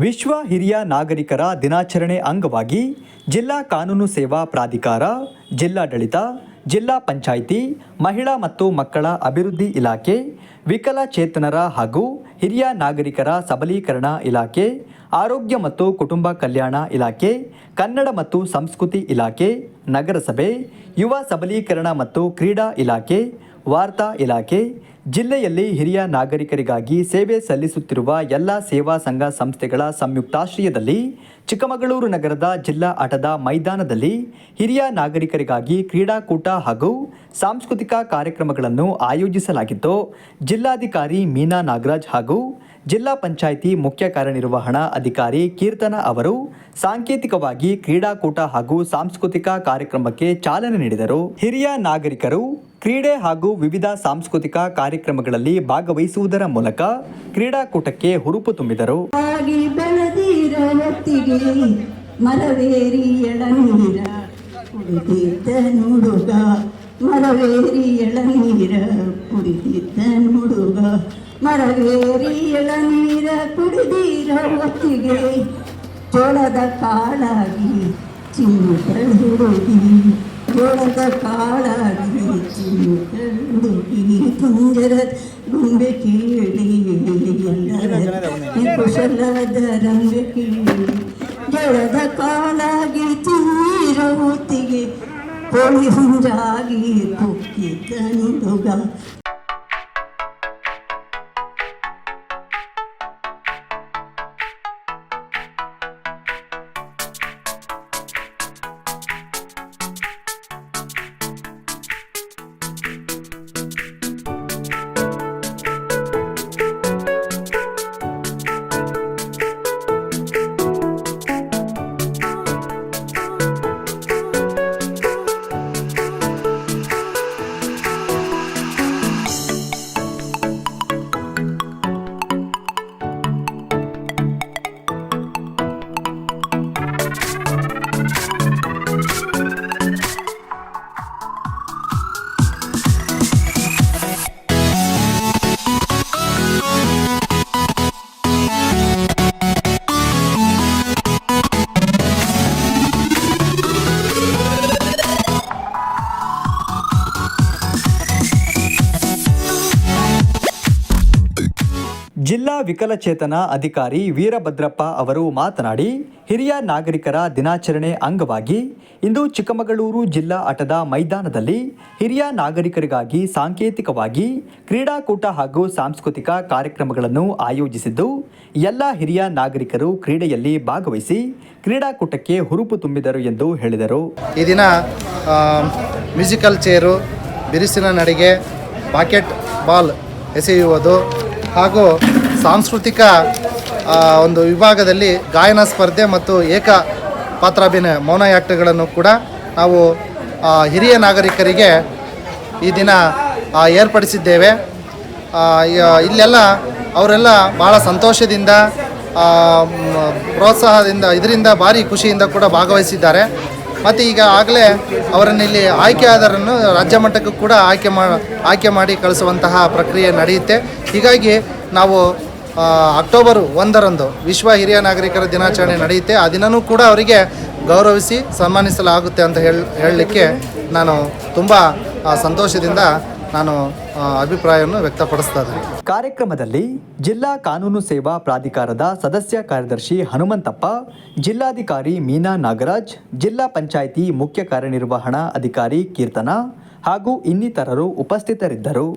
ವಿಶ್ವ ಹಿರಿಯ ನಾಗರಿಕರ ದಿನಾಚರಣೆ ಅಂಗವಾಗಿ ಜಿಲ್ಲಾ ಕಾನೂನು ಸೇವಾ ಪ್ರಾಧಿಕಾರ, ಜಿಲ್ಲಾಡಳಿತ, ಜಿಲ್ಲಾ ಪಂಚಾಯಿತಿ, ಮಹಿಳಾ ಮತ್ತು ಮಕ್ಕಳ ಅಭಿವೃದ್ಧಿ ಇಲಾಖೆ, ವಿಕಲಚೇತನರ ಹಾಗೂ ಹಿರಿಯ ನಾಗರಿಕರ ಸಬಲೀಕರಣ ಇಲಾಖೆ, ಆರೋಗ್ಯ ಮತ್ತು ಕುಟುಂಬ ಕಲ್ಯಾಣ ಇಲಾಖೆ, ಕನ್ನಡ ಮತ್ತು ಸಂಸ್ಕೃತಿ ಇಲಾಖೆ, ನಗರಸಭೆ, ಯುವ ಸಬಲೀಕರಣ ಮತ್ತು ಕ್ರೀಡಾ ಇಲಾಖೆ, ವಾರ್ತಾ ಇಲಾಖೆ, ಜಿಲ್ಲೆಯಲ್ಲಿ ಹಿರಿಯ ನಾಗರಿಕರಿಗಾಗಿ ಸೇವೆ ಸಲ್ಲಿಸುತ್ತಿರುವ ಎಲ್ಲ ಸೇವಾ ಸಂಘ ಸಂಸ್ಥೆಗಳ ಸಂಯುಕ್ತಾಶ್ರಯದಲ್ಲಿ ಚಿಕ್ಕಮಗಳೂರು ನಗರದ ಜಿಲ್ಲಾ ಆಟದ ಮೈದಾನದಲ್ಲಿ ಹಿರಿಯ ನಾಗರಿಕರಿಗಾಗಿ ಕ್ರೀಡಾಕೂಟ ಹಾಗೂ ಸಾಂಸ್ಕೃತಿಕ ಕಾರ್ಯಕ್ರಮಗಳನ್ನು ಆಯೋಜಿಸಲಾಗಿತ್ತು. ಜಿಲ್ಲಾಧಿಕಾರಿ ಮೀನಾ ನಾಗರಾಜ್ ಹಾಗೂ ಜಿಲ್ಲಾ ಪಂಚಾಯಿತಿ ಮುಖ್ಯ ಕಾರ್ಯನಿರ್ವಹಣಾ ಅಧಿಕಾರಿ ಕೀರ್ತನ ಅವರು ಸಾಂಕೇತಿಕವಾಗಿ ಕ್ರೀಡಾಕೂಟ ಹಾಗೂ ಸಾಂಸ್ಕೃತಿಕ ಕಾರ್ಯಕ್ರಮಕ್ಕೆ ಚಾಲನೆ ನೀಡಿದರು. ಹಿರಿಯ ನಾಗರಿಕರು ಕ್ರೀಡೆ ಹಾಗೂ ವಿವಿಧ ಸಾಂಸ್ಕೃತಿಕ ಕಾರ್ಯಕ್ರಮಗಳಲ್ಲಿ ಭಾಗವಹಿಸುವುದರ ಮೂಲಕ ಕ್ರೀಡಾಕೂಟಕ್ಕೆ ಹುರುಪು ತುಂಬಿದರು. ಮರವೇರಿ ಎಳನೀರ ಕುಡಿದೀರ ಹೊತ್ತಿಗೆ ಜೋಳದ ಕಾಳಾಗಿ ಚಿಮ್ಮುಗಳು ಹುಡುಗಿ, ಜೋಳದ ಕಾಳಾಗಿ ಚಿಮ್ಮುಗಳು ಹುಡುಗಿ, ಕುಂಜರ ಗುಂಬೆ ಕೀಳಿ ಎಲ್ಲರ ಕುಶಲದ ರಂಬೆ ಕೀಳಿ, ಜೋಳದ ಕಾಳಾಗಿ ಚಿಮ್ಮೀರ ಹೊತ್ತಿಗೆ ಕೋಳಿ ಹುಂಜಾಗಿ ಕುಕ್ಕಿದ್ದ ಹುಡುಗ. ಜಿಲ್ಲಾ ವಿಕಲಚೇತನ ಅಧಿಕಾರಿ ವೀರಭದ್ರಪ್ಪ ಅವರು ಮಾತನಾಡಿ, ಹಿರಿಯ ನಾಗರಿಕರ ದಿನಾಚರಣೆ ಅಂಗವಾಗಿ ಇಂದು ಚಿಕ್ಕಮಗಳೂರು ಜಿಲ್ಲಾ ಆಟದ ಮೈದಾನದಲ್ಲಿ ಹಿರಿಯ ನಾಗರಿಕರಿಗಾಗಿ ಸಾಂಕೇತಿಕವಾಗಿ ಕ್ರೀಡಾಕೂಟ ಹಾಗೂ ಸಾಂಸ್ಕೃತಿಕ ಕಾರ್ಯಕ್ರಮಗಳನ್ನು ಆಯೋಜಿಸಿದ್ದು, ಎಲ್ಲ ಹಿರಿಯ ನಾಗರಿಕರು ಕ್ರೀಡೆಯಲ್ಲಿ ಭಾಗವಹಿಸಿ ಕ್ರೀಡಾಕೂಟಕ್ಕೆ ಹುರುಪು ತುಂಬಿದರು ಎಂದು ಹೇಳಿದರು. ಈ ದಿನ ಮ್ಯೂಸಿಕಲ್ ಚೇರು, ಬಿರುಸಿನ ನಡಿಗೆ, ಬಾಕೆಟ್ ಬಾಲ್ ಎಸೆಯುವುದು ಹಾಗೂ ಸಾಂಸ್ಕೃತಿಕ ಒಂದು ವಿಭಾಗದಲ್ಲಿ ಗಾಯನ ಸ್ಪರ್ಧೆ ಮತ್ತು ಏಕ ಪಾತ್ರಾಭಿನಯ ಮೌನಯಾಕ್ಟ್ಗಳನ್ನು ಕೂಡ ನಾವು ಹಿರಿಯ ನಾಗರಿಕರಿಗೆ ಈ ದಿನ ಏರ್ಪಡಿಸಿದ್ದೇವೆ. ಇಲ್ಲೆಲ್ಲ ಅವರೆಲ್ಲ ಭಾಳ ಸಂತೋಷದಿಂದ, ಪ್ರೋತ್ಸಾಹದಿಂದ, ಇದರಿಂದ ಭಾರಿ ಖುಷಿಯಿಂದ ಕೂಡ ಭಾಗವಹಿಸಿದ್ದಾರೆ. ಮತ್ತು ಈಗ ಆಗಲೇ ಅವರನ್ನು ಇಲ್ಲಿ ಆಯ್ಕೆಯಾದರನ್ನು ರಾಜ್ಯ ಮಟ್ಟಕ್ಕೂ ಕೂಡ ಆಯ್ಕೆ ಮಾಡಿ ಕಳಿಸುವಂತಹ ಪ್ರಕ್ರಿಯೆ ನಡೆಯುತ್ತೆ. ಹೀಗಾಗಿ ನಾವು ಅಕ್ಟೋಬರ್ 1ರಂದು ವಿಶ್ವ ಹಿರಿಯ ನಾಗರಿಕರ ದಿನಾಚರಣೆ ನಡೆಯುತ್ತೆ. ಆ ದಿನವೂ ಕೂಡ ಅವರಿಗೆ ಗೌರವಿಸಿ ಸನ್ಮಾನಿಸಲಾಗುತ್ತೆ ಅಂತ ಹೇಳಲಿಕ್ಕೆ ನಾನು ತುಂಬ ಸಂತೋಷದಿಂದ ನಾನು ಅಭಿಪ್ರಾಯವನ್ನು ವ್ಯಕ್ತಪಡಿಸ್ತಾ ಇದ್ದೀನಿ. ಕಾರ್ಯಕ್ರಮದಲ್ಲಿ ಜಿಲ್ಲಾ ಕಾನೂನು ಸೇವಾ ಪ್ರಾಧಿಕಾರದ ಸದಸ್ಯ ಕಾರ್ಯದರ್ಶಿ ಹನುಮಂತಪ್ಪ, ಜಿಲ್ಲಾಧಿಕಾರಿ ಮೀನಾ ನಾಗರಾಜ್, ಜಿಲ್ಲಾ ಪಂಚಾಯಿತಿ ಮುಖ್ಯ ಕಾರ್ಯನಿರ್ವಹಣಾ ಅಧಿಕಾರಿ ಕೀರ್ತನ ಹಾಗೂ ಇನ್ನಿತರರು ಉಪಸ್ಥಿತರಿದ್ದರು.